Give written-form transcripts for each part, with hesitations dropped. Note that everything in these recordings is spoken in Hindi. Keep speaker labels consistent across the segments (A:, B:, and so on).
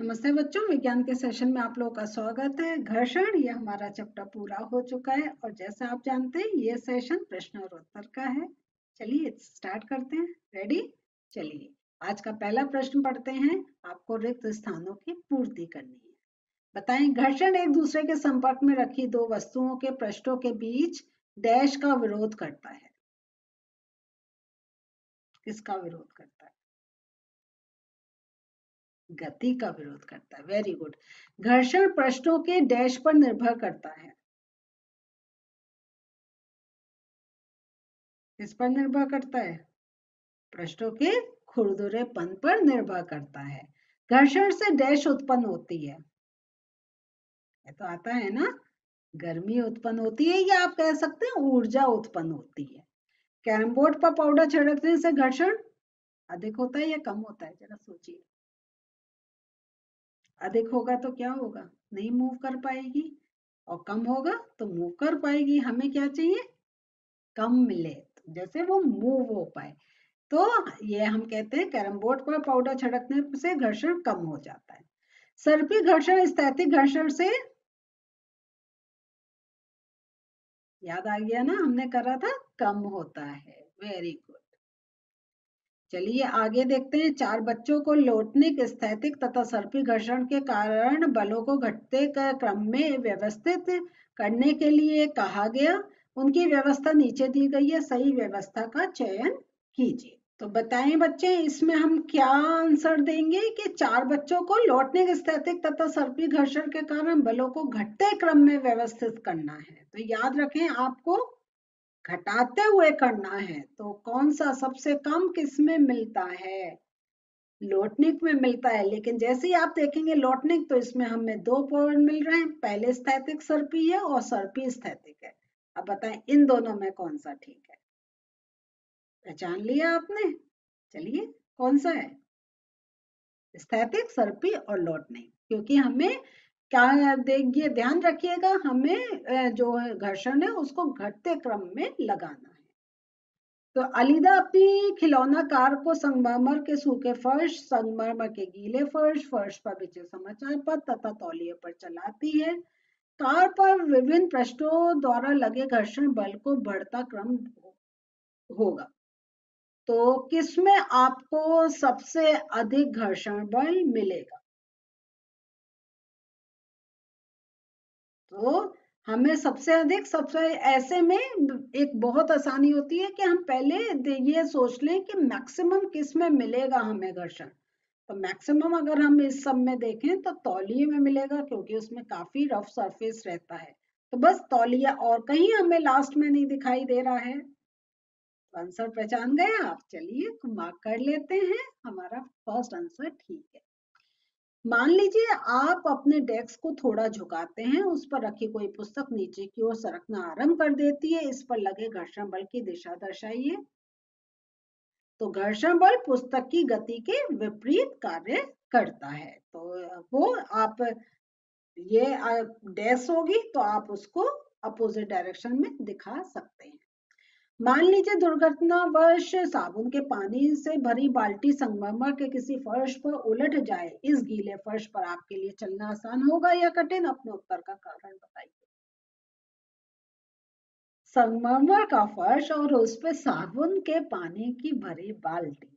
A: नमस्ते बच्चों, विज्ञान के सेशन में आप लोगों का स्वागत है। घर्षण, ये हमारा चैप्टर पूरा हो चुका है और जैसा आप जानते हैं ये सेशन प्रश्न और उत्तर का है। चलिए स्टार्ट करते हैं। रेडी? चलिए आज का पहला प्रश्न पढ़ते हैं। आपको रिक्त स्थानों की पूर्ति करनी है। बताएं, घर्षण एक दूसरे के संपर्क में रखी दो वस्तुओं के पृष्ठों के बीच डैश का विरोध करता है। किसका विरोध करता है? गति का विरोध करता है। Very good. घर्षण पृष्ठों के डैश पर निर्भर करता है। किस पर निर्भर करता है? पृष्ठों के खुरदुरेपन पर निर्भर करता है। घर्षण से डैश उत्पन्न होती है। ये तो आता है ना, गर्मी उत्पन्न होती है या आप कह सकते हैं ऊर्जा उत्पन्न होती है। कैरम बोर्ड पर पाउडर छिड़कने से घर्षण अधिक होता है या कम होता है? जरा सोचिए। अधिक होगा तो क्या होगा? नहीं मूव कर पाएगी, और कम होगा तो मूव कर पाएगी। हमें क्या चाहिए? कम मिले, जैसे वो मूव हो पाए। तो ये हम कहते हैं कैरम बोर्ड पर पाउडर छिड़कने से घर्षण कम हो जाता है। सर्पी घर्षण स्थैतिक घर्षण से, याद आ गया ना, हमने करा था, कम होता है। Very good. चलिए आगे देखते हैं। चार बच्चों को लोटनिक, स्थैतिक तथा सर्पी घर्षण के कारण बलों को घटते क्रम में व्यवस्थित करने के लिए कहा गया। उनकी व्यवस्था नीचे दी गई है। सही व्यवस्था का चयन कीजिए। तो बताएं बच्चे, इसमें हम क्या आंसर देंगे कि चार बच्चों को लौटने, स्थैतिक तथा सर्पी घर्षण के कारण बलों को घटते क्रम में व्यवस्थित करना है। तो याद रखें, आपको घटाते हुए करना है। तो कौन सा सबसे कम किस में मिलता है? लौटनिक में मिलता है। लेकिन जैसे ही आप देखेंगे लौटनिक, तो इसमें हमें दो पॉइंट मिल रहे हैं। पहले स्थैतिक सर्पी है और सर्पी स्थैतिक है। अब बताएं इन दोनों में कौन सा ठीक है? पहचान लिया आपने? चलिए कौन सा है? स्थैतिक, सर्पी और लौटनिक। क्योंकि हमें क्या देखिए, ध्यान रखिएगा, हमें जो घर्षण है उसको घटते क्रम में लगाना है। तो अलीदा अपनी खिलौना कार को संगमरमर के सूखे फर्श, संगमरमर के गीले फर्श, फर्श पर बिछे समाचार पत्र तथा तौलिए पर चलाती है। कार पर विभिन्न पृष्ठों द्वारा लगे घर्षण बल को बढ़ता क्रम होगा। तो किसमें आपको सबसे अधिक घर्षण बल मिलेगा? तो हमें सबसे अधिक, सबसे ऐसे में एक बहुत आसानी होती है कि हम पहले ये सोच लें कि मैक्सिमम किस में मिलेगा हमें घर्षण। तो मैक्सिमम अगर हम इस सब में देखें तो तौलिए में मिलेगा, क्योंकि उसमें काफी रफ सरफेस रहता है। तो बस तौलिया, और कहीं हमें लास्ट में नहीं दिखाई दे रहा है। तो आंसर पहचान गए आप? चलिए मार्क कर लेते हैं, हमारा फर्स्ट आंसर ठीक है। मान लीजिए आप अपने डेस्क को थोड़ा झुकाते हैं, उस पर रखी कोई पुस्तक नीचे की ओर सरकना आरंभ कर देती है। इस पर लगे घर्षण बल की दिशा दर्शाइए। तो घर्षण बल पुस्तक की गति के विपरीत कार्य करता है। तो वो आप ये डैश होगी तो आप उसको अपोजिट डायरेक्शन में दिखा सकते हैं। मान लीजिए दुर्घटनावश साबुन के पानी से भरी बाल्टी संगमरमर के किसी फर्श पर उलट जाए। इस गीले फर्श पर आपके लिए चलना आसान होगा या कठिन? अपने उत्तर का कारण बताइए। संगमरमर का फर्श और उस पे साबुन के पानी की भरी बाल्टी।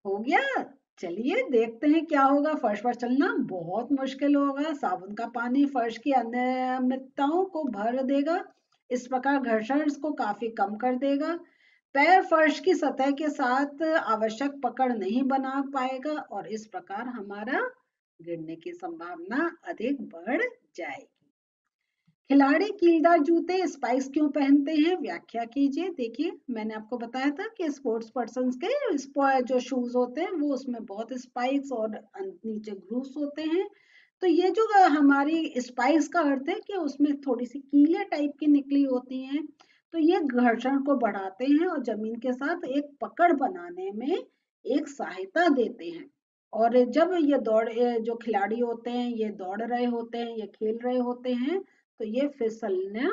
A: हो गया। चलिए देखते हैं क्या होगा। फर्श पर चलना बहुत मुश्किल होगा। साबुन का पानी फर्श की अनियमितताओं को भर देगा। इस प्रकार घर्षण को काफी कम कर देगा। पैर फर्श की सतह के साथ आवश्यक पकड़ नहीं बना पाएगा और इस प्रकार हमारा गिरने की संभावना अधिक बढ़ जाएगी। खिलाड़ी कीलदार जूते स्पाइक्स क्यों पहनते हैं? व्याख्या कीजिए। देखिए मैंने आपको बताया था कि स्पोर्ट्स पर्सन के जो शूज होते हैं वो उसमें बहुत स्पाइक्स और नीचे ग्रूव्स होते हैं। तो ये जो हमारी स्पाइक्स का अर्थ है कि उसमें थोड़ी सी कीले टाइप की निकली होती हैं। तो ये घर्षण को बढ़ाते हैं और जमीन के साथ एक पकड़ बनाने में एक सहायता देते हैं। और जब ये जो खिलाड़ी होते हैं ये दौड़ रहे होते हैं, ये खेल रहे होते हैं, तो ये फिसलना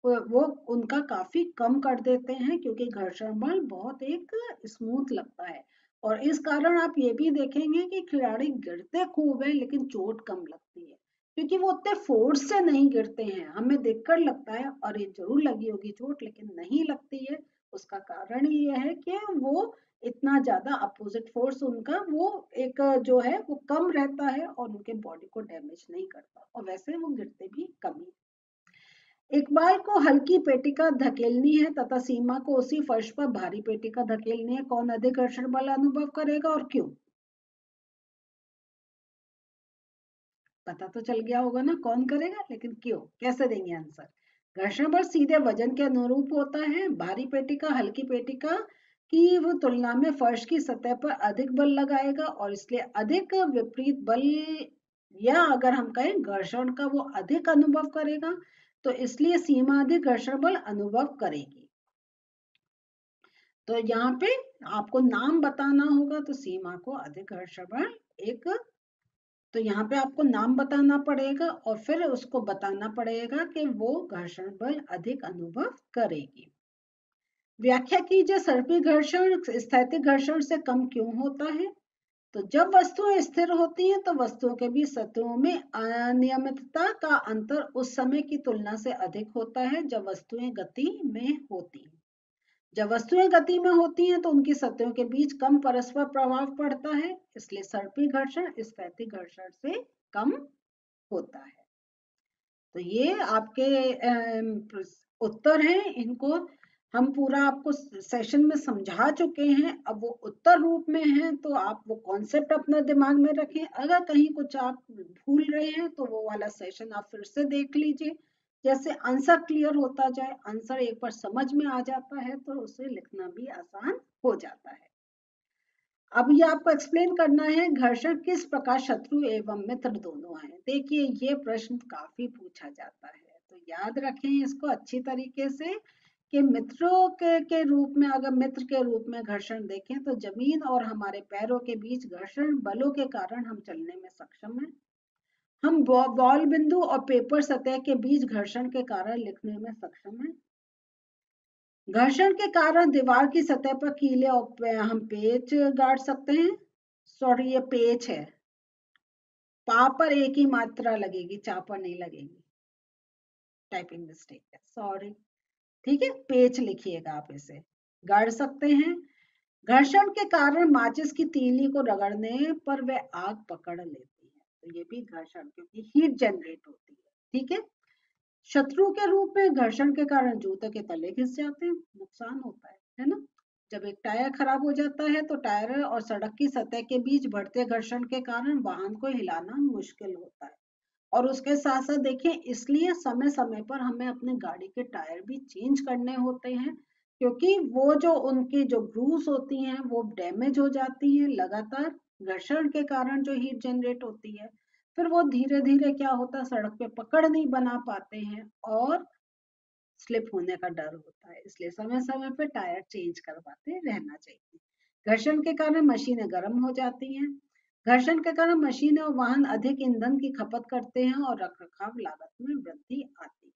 A: वो उनका काफी कम कर देते हैं, क्योंकि घर्षण बल बहुत एक स्मूथ लगता है और इस कारण आप ये भी देखेंगे कि खिलाड़ी गिरते खूब है लेकिन चोट कम लगती है, क्योंकि वो उतने फोर्स से नहीं गिरते हैं। हमें देखकर लगता है और ये जरूर लगी होगी चोट, लेकिन नहीं लगती है। उसका कारण ये है कि वो इतना ज्यादा अपोजिट फोर्स उनका वो एक जो है वो कम रहता है और उनके बॉडी को डैमेज नहीं करता, और वैसे वो गिरते भी कम ही। इकबाल को हल्की पेटिका धकेलनी है तथा सीमा को उसी फर्श पर भारी पेटिका धकेलनी है, कौन अधिक घर्षण बल अनुभव करेगा और क्यों? पता तो चल गया होगा ना कौन करेगा, लेकिन क्यों, कैसे देंगे आंसर? घर्षण बल सीधे वजन के अनुरूप होता है। भारी पेटिका हल्की पेटिका की वो तुलना में फर्श की सतह पर अधिक बल लगाएगा और इसलिए अधिक विपरीत बल, या अगर हम कहें घर्षण का वो अधिक अनुभव करेगा, तो इसलिए सीमा अधिक घर्षण बल अनुभव करेगी। तो यहाँ पे आपको नाम बताना होगा, तो सीमा को अधिक घर्षण बल एक, तो यहाँ पे आपको नाम बताना पड़ेगा और फिर उसको बताना पड़ेगा कि वो घर्षण बल अधिक अनुभव करेगी। व्याख्या कीजिए, सर्पी घर्षण स्थैतिक घर्षण से कम क्यों होता है? तो जब वस्तुएं स्थिर होती हैं तो वस्तुओं के बीच सतहों में अनियमितता का अंतर उस समय की तुलना से अधिक होता है जब वस्तुएं गति में होती हैं। जब वस्तुएं गति में होती हैं तो उनकी सतहों के बीच कम परस्पर प्रभाव पड़ता है, इसलिए सर्पी घर्षण स्थैतिक घर्षण से कम होता है। तो ये आपके उत्तर हैं, इनको हम पूरा आपको सेशन में समझा चुके हैं। अब वो उत्तर रूप में है तो आप वो कॉन्सेप्ट अपना दिमाग में रखें। अगर कहीं कुछ आप भूल रहे हैं तो वो वाला सेशन आप फिर से देख लीजिए, जैसे आंसर क्लियर होता जाए। आंसर एक बार समझ में आ जाता है तो उसे लिखना भी आसान हो जाता है। अब ये आपको एक्सप्लेन करना है, घर्षण किस प्रकार शत्रु एवं मित्र दोनों है। देखिए ये प्रश्न काफी पूछा जाता है, तो याद रखें इसको अच्छी तरीके से कि मित्रों के रूप में, अगर मित्र के रूप में घर्षण देखें तो जमीन और हमारे पैरों के बीच घर्षण बलों के कारण हम चलने में सक्षम हैं। हम बॉल बिंदु और पेपर सतह के बीच घर्षण के कारण लिखने में सक्षम हैं। घर्षण के कारण दीवार की सतह पर कीले और हम पेच गाड़ सकते हैं। सॉरी ये पेच है, पा पर एक ही मात्रा लगेगी, चा पर नहीं लगेगी, टाइपिंग मिस्टेक है, सॉरी। ठीक है, पेच लिखिएगा आप, इसे गाड़ सकते हैं। घर्षण के कारण माचिस की तीली को रगड़ने पर वह आग पकड़ लेती है, तो ये भी घर्षण, क्योंकि हीट जनरेट होती है। ठीक है, शत्रु के रूप में घर्षण के कारण जूते के तले घिस जाते हैं, नुकसान होता है ना। जब एक टायर खराब हो जाता है तो टायर और सड़क की सतह के बीच बढ़ते घर्षण के कारण वाहन को हिलाना मुश्किल होता है। और उसके साथ साथ देखिए, इसलिए समय समय पर हमें अपने गाड़ी के टायर भी चेंज करने होते हैं, क्योंकि वो जो उनकी जो ग्रूव्स होती हैं वो डैमेज हो जाती हैं लगातार घर्षण के कारण, जो हीट जनरेट होती है। फिर वो धीरे धीरे क्या होता है, सड़क पे पकड़ नहीं बना पाते हैं और स्लिप होने का डर होता है, इसलिए समय समय पे टायर चेंज करवाते रहना चाहिए। घर्षण के कारण मशीनें गर्म हो जाती हैं। घर्षण के कारण मशीनें और वाहन अधिक ईंधन की खपत करते हैं और रखरखाव लागत में वृद्धि आती है।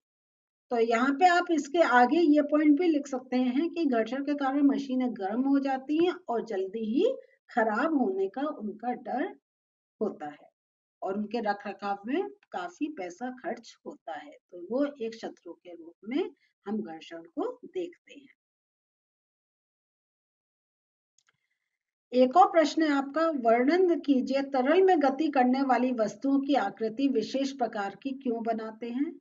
A: तो यहाँ पे आप इसके आगे ये पॉइंट भी लिख सकते हैं कि घर्षण के कारण मशीनें गर्म हो जाती हैं और जल्दी ही खराब होने का उनका डर होता है और उनके रखरखाव में काफी पैसा खर्च होता है, तो वो एक शत्रु के रूप में हम घर्षण को देखते हैं। एक और प्रश्न है आपका, वर्णन कीजिए, तरल में गति करने वाली वस्तुओं की आकृति विशेष प्रकार की क्यों बनाते हैं?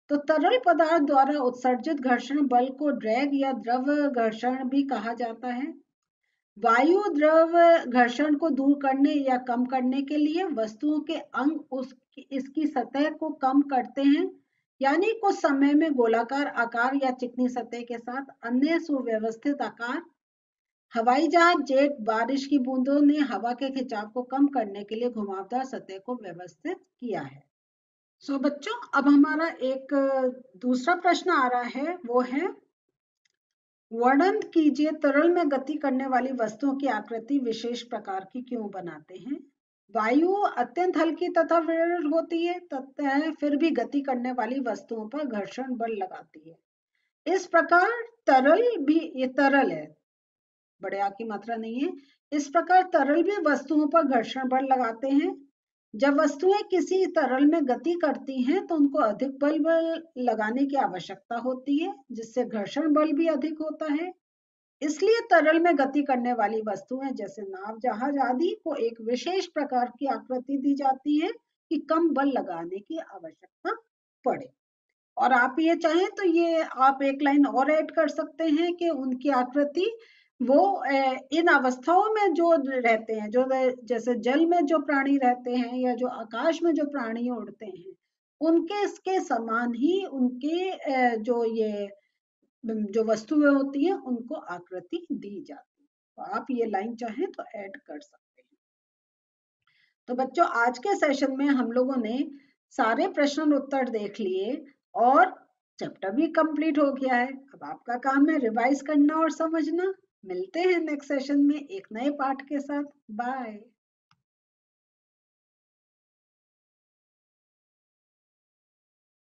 A: तो तरल पदार्थ द्वारा उत्सर्जित घर्षण बल को ड्रैग या द्रव घर्षण भी कहा जाता है। वायु द्रव घर्षण को दूर करने या कम करने के लिए वस्तुओं के अंग इसकी सतह को कम करते हैं, यानी कुछ समय में गोलाकार आकार या चिकनी सतह के साथ अन्य सुव्यवस्थित आकार। हवाई जहाज जेट बारिश की बूंदों ने हवा के खिंचाव को कम करने के लिए घुमावदार सतह को व्यवस्थित किया है। सो बच्चों, अब हमारा एक दूसरा प्रश्न आ रहा है, वो है वर्णन कीजिए, तरल में गति करने वाली वस्तुओं की आकृति विशेष प्रकार की क्यों बनाते हैं? वायु अत्यंत हल्की तथा विरल होती है तथा फिर भी गति करने वाली वस्तुओं पर घर्षण बल लगाती है। इस प्रकार तरल भी, ये तरल है, बड़े आ की मात्रा नहीं है। इस प्रकार तरल भी वस्तुओं पर घर्षण बल लगाते हैं। जब वस्तुएं किसी तरल में गति करती हैं तो उनको अधिक बल लगाने की आवश्यकता होती है, जिससे घर्षण बल भी अधिक होता है। इसलिए तरल में गति करने वाली वस्तुएं जैसे नाव, जहाज आदि को एक विशेष प्रकार की आकृति दी जाती है कि कम बल लगाने की आवश्यकता पड़े। और आप ये चाहें तो ये आप एक लाइन और ऐड कर सकते हैं कि उनकी आकृति वो इन अवस्थाओं में जो रहते हैं, जो जैसे जल में जो प्राणी रहते हैं या जो आकाश में जो प्राणी उड़ते हैं, उनके इसके समान ही उनके जो ये जो वस्तुएं होती हैं उनको आकृति दी जाती है। तो आप ये लाइन चाहें तो ऐड कर सकते हैं। तो बच्चों, आज के सेशन में हम लोगों ने सारे प्रश्न उत्तर देख लिए और चैप्टर भी कंप्लीट हो गया है। अब आपका काम है रिवाइज करना और समझना। मिलते हैं नेक्स्ट सेशन में एक नए पाठ के साथ। बाय।